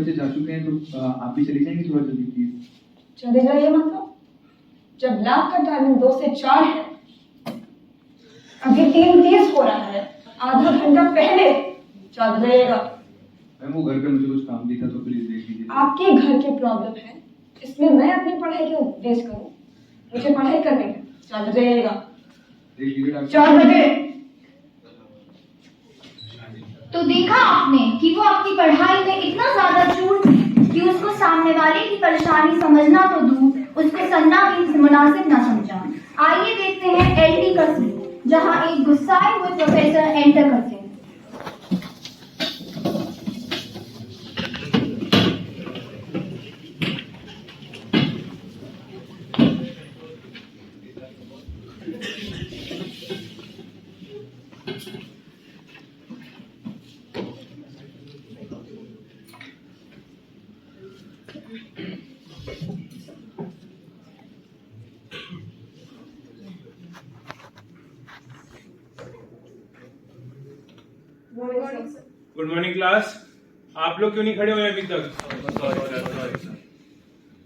बजे जा चुके हैं, तो आप भी चली जाएंगे थोड़ा जल्दी प्लीज। चले जाइए मतलब? जब लैब का टाइमिंग 2 से 4 है, अभी 3:30 हो रहा है, आधा घंटा पहले चल जाइएगा। मैम वो घर पे मुझे कुछ काम भी था, तो प्लीज देख लीजिए। आपके घर की प्रॉब्लम है, इसमें मैं अपनी पढ़ाई क्यों वेस्ट करूं? मुझे पढ़ाई करनी है, चल जाइएगा। देख लीजिए डॉक्टर। 4 बजे। तो देखा आपने कि वो आपकी पढ़ाई में इतना ज्यादा चूर कि उसको सामने वाले की परेशानी समझना तो दूर, उसको सुनना भी मुनासिब ना समझा। आइए देखते हैं एलटी का सीन, जहां एक गुस्साए हुए प्रोफेसर एंटर करते हैं। Good morning class. आप लोग क्यों नहीं खड़े हुए अभी तक?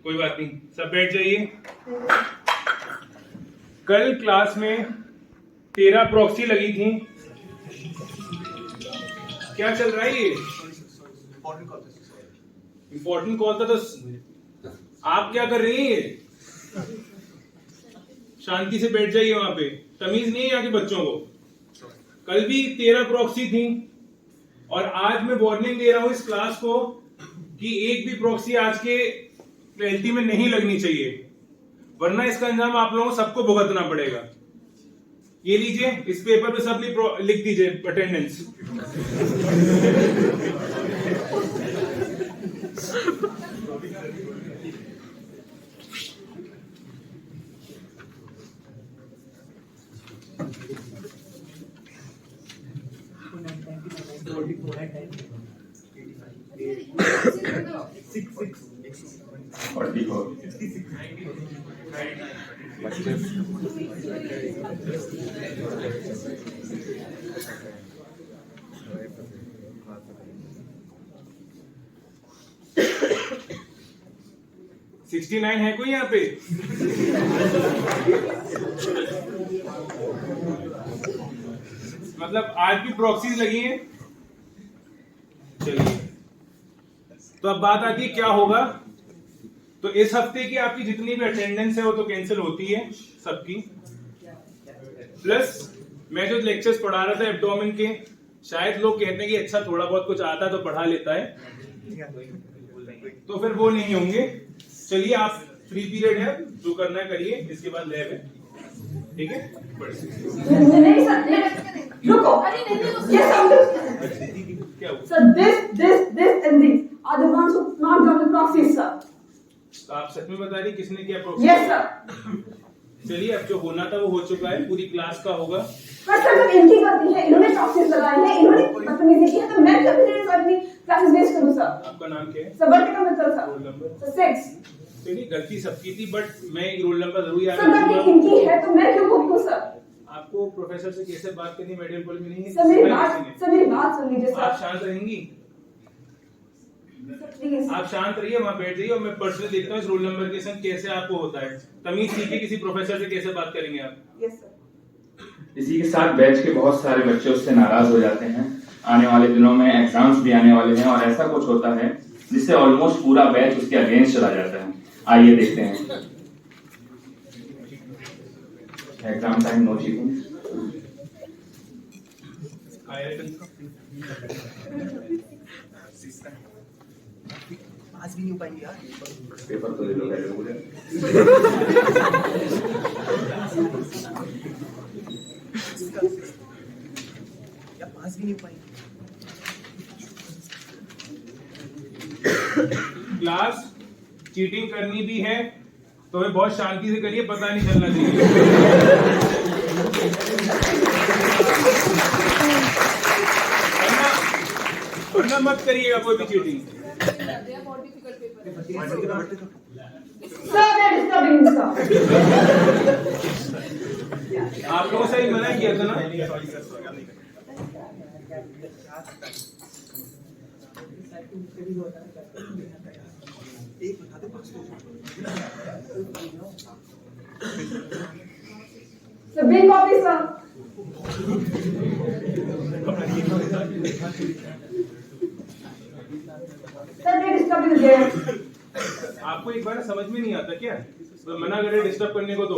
कोई बात नहीं, सब बैठ जाइए। कल क्लास में 13 प्रॉक्सी लगी थी। क्या चल रहा है ये? इंपॉर्टेंट कॉल था, तो आप क्या कर रही हैं? शांति से बैठ जाइए वहां पे। तमीज नहीं है यहाँ के बच्चों को। कल भी 13 प्रॉक्सी थी और आज मैं वार्निंग दे रहा हूं इस क्लास को कि एक भी प्रॉक्सी आज के एलटी में नहीं लगनी चाहिए, वरना इसका अंजाम आप लोगों को सबको भुगतना पड़ेगा। ये लीजिए, इस पेपर पे सब लिख दीजिए अटेंडेंस। सिक्सटी 69 है कोई यहाँ पे? मतलब आज भी प्रॉक्सीज लगी हैं। चलिए, तो अब बात आती है क्या होगा। तो इस हफ्ते की आपकी जितनी भी अटेंडेंस है वो तो कैंसिल होती है सबकी। प्लस मैं जो लेक्चर्स पढ़ा रहा था एब्डोमेन के, शायद लोग कहते हैं कि अच्छा थोड़ा बहुत कुछ आता तो पढ़ा लेता है, तो फिर वो नहीं होंगे। चलिए, आप फ्री पीरियड है, जो करना है करिए, इसके बाद लैब है, ठीक है? नहीं सर, रुको। क्या हुआ? Sir, this and this are the ones who not got the proxies, sir. तो आप सच में बता रही किसने क्या प्रॉक्सी? Yes, sir. चलिए, अब जो होना था वो हो चुका है, पूरी क्लास का होगा। पर सर जब इनकी गलती है, इन्होंने प्रॉक्सीज लगाई है, इन्होंने बदतमीजी की है, तो मैं कभी नहीं अपनी क्लासेस वेस्ट करूं सर। आपका नाम क्या है? Sabartika Mittal sir. Roll number? Sir 6। चलिए, गलती सबकी थी, बट मैं रोल नंबर जरूर याद सर गलती रखूंगा। इनकी है, तो मैं क्यों भुगतूं सर? आपको प्रोफेसर से कैसे बात करनी, मेडिकल कॉलेज में नहीं है? सर मेरी बात सुन लीजिए आप सर। शांत रहेंगी? प्लीज। आप शांत रहिए, वहाँ बैठ जाइए और मैं पर्सनली देखता हूँ इस रोल नंबर के संग कैसे आपको होता है। तमीज सीखिए, किसी प्रोफेसर से कैसे बात करेंगे आप। Yes sir. इसी के साथ बैच के बहुत सारे बच्चे उससे नाराज हो जाते हैं। आने वाले दिनों में एग्जाम्स भी आने वाले हैं और ऐसा कुछ होता है जिससे ऑलमोस्ट पूरा बैच उसके अगेंस्ट चला जाता है। आइए देखते हैं। Exam time, no cheating. Pass भी नहीं हो पाएंगे यार। पेपर तो ले लो पहले मुझे। या पास भी नहीं हो पाएंगे। क्लास चीटिंग करनी भी है तो वे बहुत शांति से करिए, पता नहीं चलना चाहिए। वरना मत करिएगा कोई भी cheating. Sir, they're disturbing me, sir. आप लोगों से ही मना किया था ना? एक बता दे 5 Submitting copy, sir. Sir, they disturbing there. आपको एक बार समझ में नहीं आता क्या? तो मना करे डिस्टर्ब करने को तो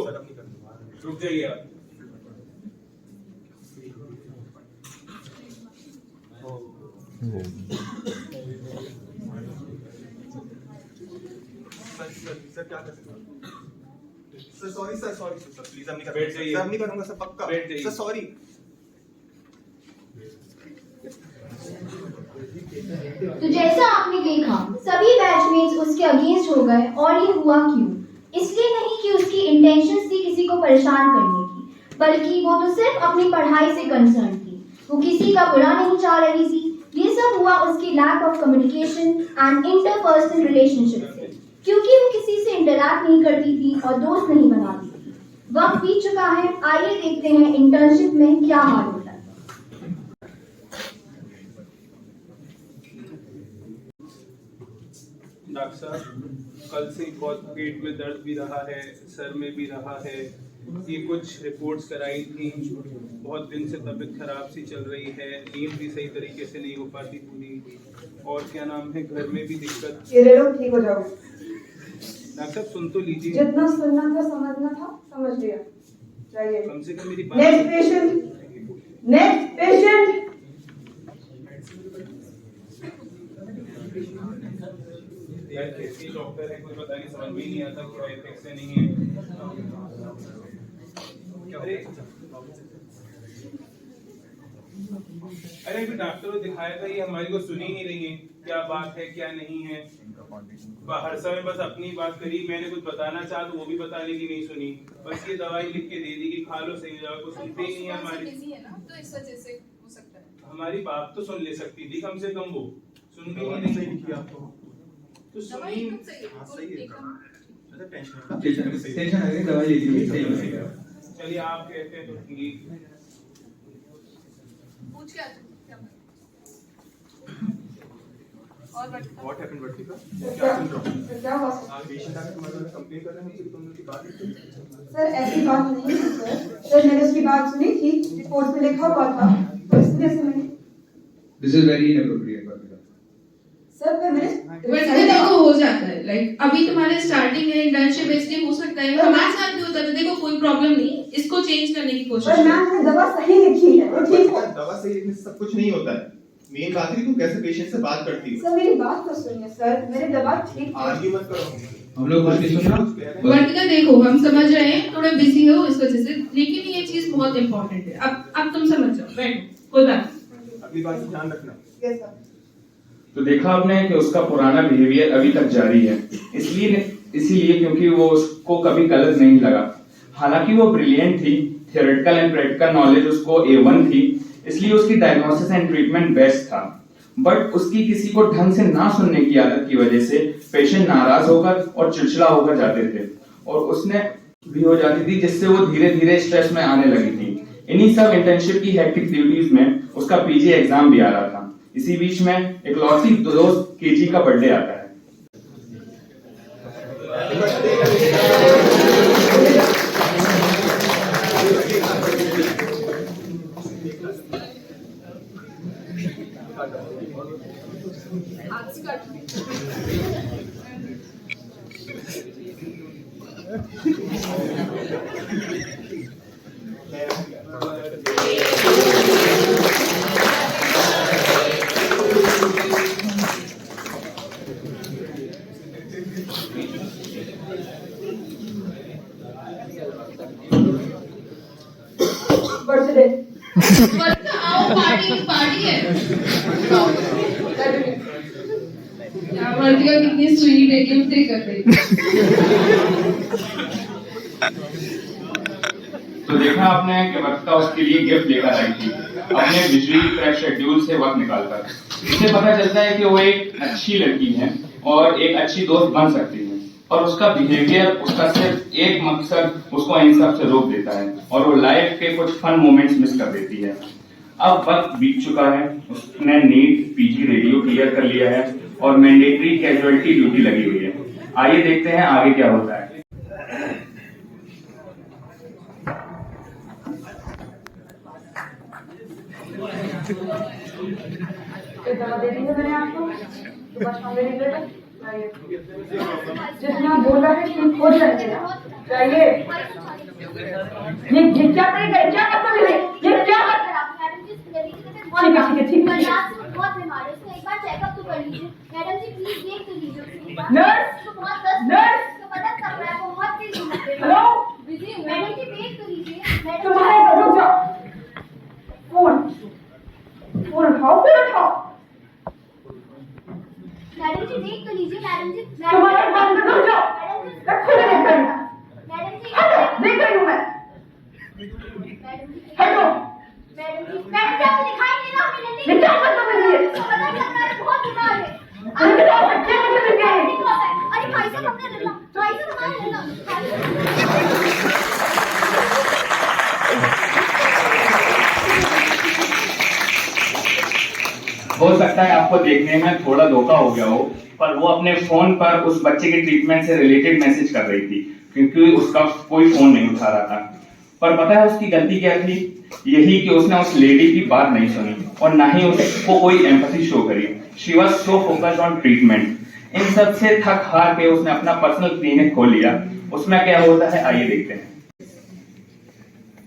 रुक जाइए आप। सर क्या कर सकते सर? सॉरी सर प्लीज अब नहीं बैठ जाइए। सर नहीं करूंगा सर, पक्का बैठ जाइए। Sir sorry. तो जैसा आपने देखा सभी बैचमेट्स उसके अगेंस्ट हो गए और ये हुआ क्यों? इसलिए नहीं कि उसकी इंटेंशंस थी किसी को परेशान करने की, बल्कि वो तो सिर्फ अपनी पढ़ाई से कंसर्न थी। वो किसी का बुरा नहीं चाह रही थी। ये सब हुआ उसकी lack of communication and interpersonal relationship से, क्योंकि वो किसी से इंटरैक्ट नहीं करती थी और दोस्त नहीं बनाती थी। वक्त बीत चुका है, आइए देखते हैं इंटर्नशिप में क्या हाल होता है। डॉक्टर साहब, कल से बहुत पेट में दर्द भी रहा है, सर में भी रहा है। ये कुछ रिपोर्ट्स कराई थी, बहुत दिन से तबीयत खराब सी चल रही है, नींद भी सही तरीके से नहीं हो पाती पूरी, और क्या नाम है घर में भी दिक्कत। ये ले लो, ठीक हो जाओगे। डॉक्टर साहब सुन तो लीजिए। जितना सुनना था समझना था समझ लिया, जाइए। कम से कम मेरी नेक्स्ट पेशेंट, नेक्स्ट पेशेंट। यार कैसी डॉक्टर है, कोई पता नहीं, समझ में ही नहीं आता क्या एथिक्स है नहीं है। अरे अभी डॉक्टर को दिखाया था, ये हमारी को सुनी नहीं रही है, क्या बात है क्या नहीं है। हर समय बस अपनी बात करी, मैंने कुछ बताना चाहा तो वो भी बताने की नहीं सुनी, बस ये दवाई लिख के दे दी कि खा लो सही जाओ, कुछ सुनते ही नहीं है हमारी। तो इस वजह से हो सकता है। हमारी बात तो सुन ले सकती थी कम से कम, वो सुन भी नहीं रही। तो दवाई सुनी। एकदम सही है, हाँ, सही है। एकदम अच्छा टेंशन टेंशन आ गई, दवाई लेती है। चलिए आप कहते हैं तो ठीक। पूछ के आते हैं, क्या और बटका व्हाट हैपेंड वर्टिका? क्या हुआ सर? आज पेशेंट आके तुम्हारे बारे में कंप्लेन कर रहे हैं मुझसे, तुमने उसकी बात नहीं की। सर ऐसी बात नहीं है सर मैंने उसकी बात सुनी थी, रिपोर्ट में लिखा हुआ था, तो इसलिए से मैंने। This is very inappropriate. Sir पर मैंने वैसे देखो हो जाता है, लाइक अभी तुम्हारे स्टार्टिंग है इंटर्नशिप, इसलिए हो सकता है हमारे साथ भी होता है। देखो कोई प्रॉब्लम नहीं, इसको चेंज करने की कोशिश पर करो। मैम ने दवा सही लिखी है, वो ठीक है। दवा सही लिखने से सब कुछ नहीं होता है। मेन बात है कि तुम कैसे पेशेंट से बात करती हो। सर मेरी बात तो सुनिए सर, मेरी दवा ठीक है। आर्ग्यू मत करो। हम लोग कुछ नहीं सुन रहे। वर्तिका देखो हम समझ रहे हैं थोड़ा बिजी हो इस वजह से, लेकिन ये चीज बहुत इंपॉर्टेंट है। अब तुम समझ जाओ, बैठो, कोई बात नहीं। अगली बार से ध्यान रखना। Yes sir. तो देखा आपने कि उसका पुराना बिहेवियर अभी तक जारी है, इसीलिए क्योंकि वो उसको कभी गलत नहीं लगा। हालांकि वो ब्रिलियंट थी, थियोरेटिकल एंड प्रैक्टिकल नॉलेज उसको A1 थी, इसलिए उसकी डायग्नोसिस एंड ट्रीटमेंट बेस्ट था। बट उसकी किसी को ढंग से ना सुनने की आदत की वजह से पेशेंट नाराज होकर और चिड़चिड़ा होकर जाते थे, और उसने भी हो जाती थी, जिससे वो धीरे धीरे स्ट्रेस में आने लगी थी। इन्हीं सब इंटर्नशिप की हेक्टिक ड्यूटीज में उसका PG एग्जाम भी आ रहा था। इसी बीच में एक लौती दोस्त KG का बर्थडे आता है। हाथ से काट बर्थडे वर्तिका आओ, पार्टी है। यार वर्तिका कितनी स्वीट है, गिफ्ट दे कर रही। तो देखा आपने कि वर्तिका उसके लिए गिफ्ट लेकर आई थी, अपने बिजी क्रैश शेड्यूल से वक्त निकालकर। इससे पता चलता है कि वो एक अच्छी लड़की है और एक अच्छी दोस्त बन सकती है, और उसका बिहेवियर, उसका सिर्फ एक मकसद उसको इन सब से रोक देता है, और वो लाइफ के कुछ फन मोमेंट्स मिस कर देती है। अब वक्त बीत चुका है, उसने नीट PG रेडियो क्लियर कर लिया है, और मैंडेटरी कैजुअलिटी ड्यूटी लगी हुई है। आइए देखते हैं आगे क्या होता है। ये दवा दे दी है मैंने आपको, तो बस हमें नहीं देगा। जितना बोला है कि खोज करके चाहिए। ये क्या करेगा, क्या मतलब है ये, क्या ठीक है। बहुत बीमार है, उसको एक बार चेकअप तो कर लीजिए। मैडम जी प्लीज देख तो लीजिए उसको एक बार। नर्स, तो बहुत दस्त नर्स, तो पता चल रहा है बहुत तेज लग रही है। हेलो, बिजी मैडम जी देख तो लीजिए। मैडम तुम्हारे को रुक जाओ, फोन उठाओ, फोन उठाओ। मैडम जी देख तो लीजिए। मैडम जी तुम्हारे बंद रुक जाओ, रखो ना देख रही हूँ। मैडम जी देख रही हूँ मैं। मैडम जी हेलो, मैडम जी आपको दिखाई नहीं रहा मैंने ये क्या मतलब है ये? उसको पता चल रहा है बहुत बीमार है। अरे क्या मतलब है ये? अरे भाई साहब हमने ले लो, भाई साहब हमारे ले लो। हो सकता है आपको देखने में थोड़ा धोखा हो गया हो, पर वो अपने फोन पर उस बच्चे के ट्रीटमेंट से रिलेटेड मैसेज कर रही थी, क्योंकि उसका कोई फोन नहीं उठा रहा था। पर पता है उसकी गलती क्या थी? यही कि उसने उस लेडी की बात नहीं सुनी और ना ही उसको कोई एम्पैथी शो करी। She was so focused on treatment. इन सब से थक हार के उसने अपना पर्सनल क्लिनिक खोल लिया। उसमें क्या होता है आइए देखते हैं।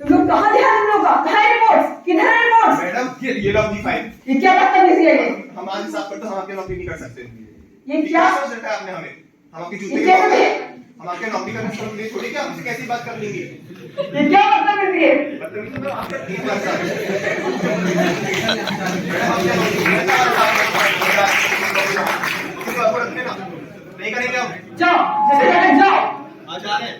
तुम लोग कहाँ ध्यान तुम लोग का? कहाँ है रिपोर्ट्स? किधर है रिपोर्ट्स? मैडम ये लो अपनी फाइल। ये क्या बदतमीजी है ये? हमारे हिसाब पर तो हम आपके नौकरी नहीं कर सकते। ये क्या? सोच रखा है आपने हमें? हम आपके ये जूते क्या है? हम आपके नौकरी करने से लिए छोड़ी क्या? हमसे कैसी बात कर लेंगे? ये क्या बदतमीजी है? मतलब तो आपका 3 लाख का मैडम हम क्या नौकरी आपको रखने ना नहीं करेंगे हम। जाओ, जैसे जाके जाओ। आज आ रहे हैं।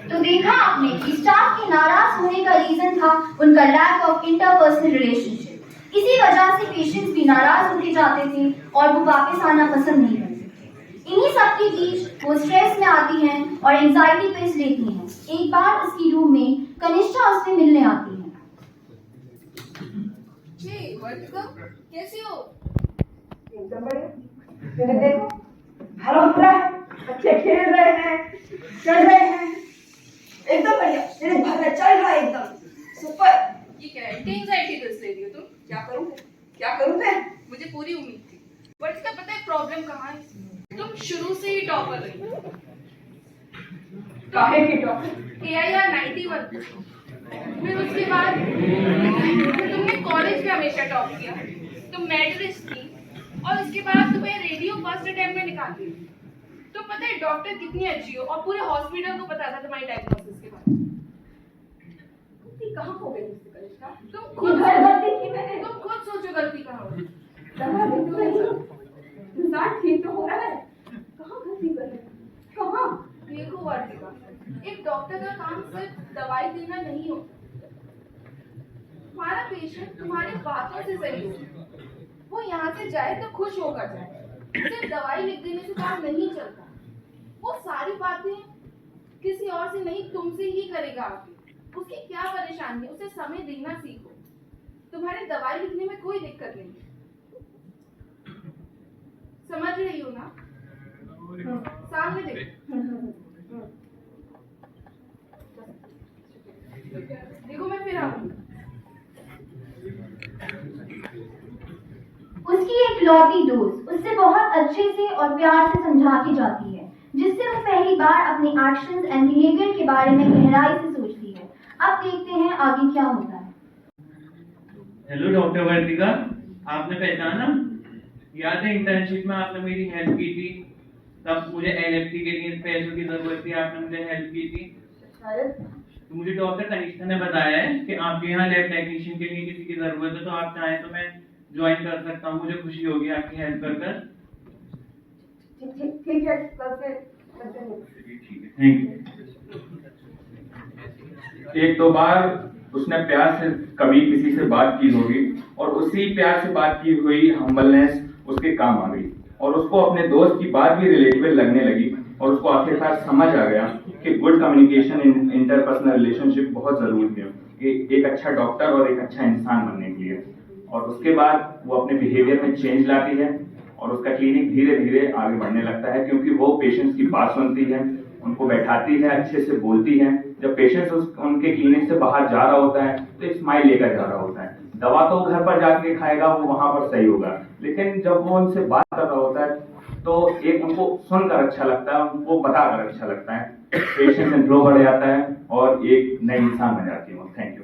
तो देखा आपने कि स्टाफ के नाराज होने का रीजन था उनका लैक ऑफ इंटरपर्सनल रिलेशनशिप। इसी वजह से पेशेंट्स भी नाराज होते जाते थे और वो वापस आना पसंद नहीं करते थे। इन्हीं सब के बीच वो स्ट्रेस में आती हैं और एंजाइटी पेस लेती हैं। एक बार उसकी रूम में कनिष्ठा उससे मिलने आती है। कैसी हो? एकदम बढ़िया। मैंने देखो, हरा भरा है, बच्चे खेल रहे हैं, चल रहे हैं, एकदम बढ़िया। मेरे घर में चल रहा है एकदम सुपर। ये क्या है? एंजाइटी टेस्ट ले रही हो तुम? क्या करूं मैं? क्या करूं मैं? मुझे पूरी उम्मीद थी। बट इसका पता है प्रॉब्लम कहाँ है? तुम शुरू से ही टॉपर रही। काहे की टॉप? AIR 91। फिर उसके बाद तुमने कॉलेज में हमेशा टॉप किया। तुम मेडलिस्ट थी और उसके बाद तुम्हें रेडियो फर्स्ट अटेम्प्ट में निकाल दिया। तो पता है डॉक्टर कितनी अच्छी हो और पूरे हॉस्पिटल को पता था तुम्हारी डायग्नोसिस के बारे में। गलती कहाँ हो गई मुझसे कनिष्ठा? तुम खुद गलती की मैंने। तुम खुद सोचो गलती कहाँ हो गई। दवा दे तो नहीं, इंसान ठीक तो हो रहा है। कहाँ गलती कर रहे हैं? कहाँ? देखो वर्तिका, एक डॉक्टर का काम सिर्फ दवाई देना नहीं होता। तुम्हारा पेशेंट तुम्हारी बातों से सही हो, वो यहाँ से जाए तो खुश होकर जाए। सिर्फ दवाई लिख देने से काम नहीं चलता। वो सारी बातें किसी और से नहीं तुमसे ही करेगा आगे। उसकी क्या परेशानी है उसे समय देना सीखो। तुम्हारे दवाई लिखने में कोई दिक्कत नहीं, समझ रही हो ना? सामने देखो मैं फिर आऊंगी। उसकी एक लौती दोस्त उससे बहुत अच्छे से और प्यार से समझा के जाती है, जिससे वो पहली बार अपने एक्शंस एंड बिहेवियर के बारे में गहराई से सोचती है। अब देखते हैं आगे क्या होता है। हेलो डॉक्टर वर्तिका, आपने पहचाना? याद है इंटर्नशिप में आपने मेरी हेल्प की थी? तब मुझे LFT के लिए पैसों की जरूरत थी, आपने मुझे हेल्प की थी। तो मुझे डॉक्टर कनिष्ठा ने बताया है कि आपके यहाँ लैब टेक्नीशियन के लिए किसी की जरूरत है, तो आप चाहें तो मैं ज्वाइन कर सकता हूँ। मुझे खुशी होगी आपकी हेल्प कर कर। ठीक है, कल से थैंक यू। एक दो बार उसने प्यार से कभी किसी से बात की होगी और उसी प्यार से बात की हुई हम्बलनेस उसके काम आ गई और उसको अपने दोस्त की बात भी रिलेटेबल लगने लगी और उसको आखिरकार समझ आ गया कि good communication in interpersonal relationship बहुत जरूरी है एक अच्छा डॉक्टर और एक अच्छा इंसान बनने के लिए। और उसके बाद वो अपने बिहेवियर में चेंज लाती है और उसका क्लिनिक धीरे धीरे आगे बढ़ने लगता है, क्योंकि वो पेशेंट्स की बात सुनती है, उनको बैठाती है, अच्छे से बोलती है। जब पेशेंट्स उनके क्लिनिक से बाहर जा रहा होता है तो एक स्माइल लेकर जा रहा होता है। दवा तो घर पर जाके खाएगा, वो वहां पर सही होगा, लेकिन जब वो उनसे बात कर रहा होता है तो एक उनको सुनकर अच्छा लगता है, उनको बताकर अच्छा लगता है, पेशेंट में फ्लो बढ़ जाता है और एक नई इंसान बन जाती है। Thank you.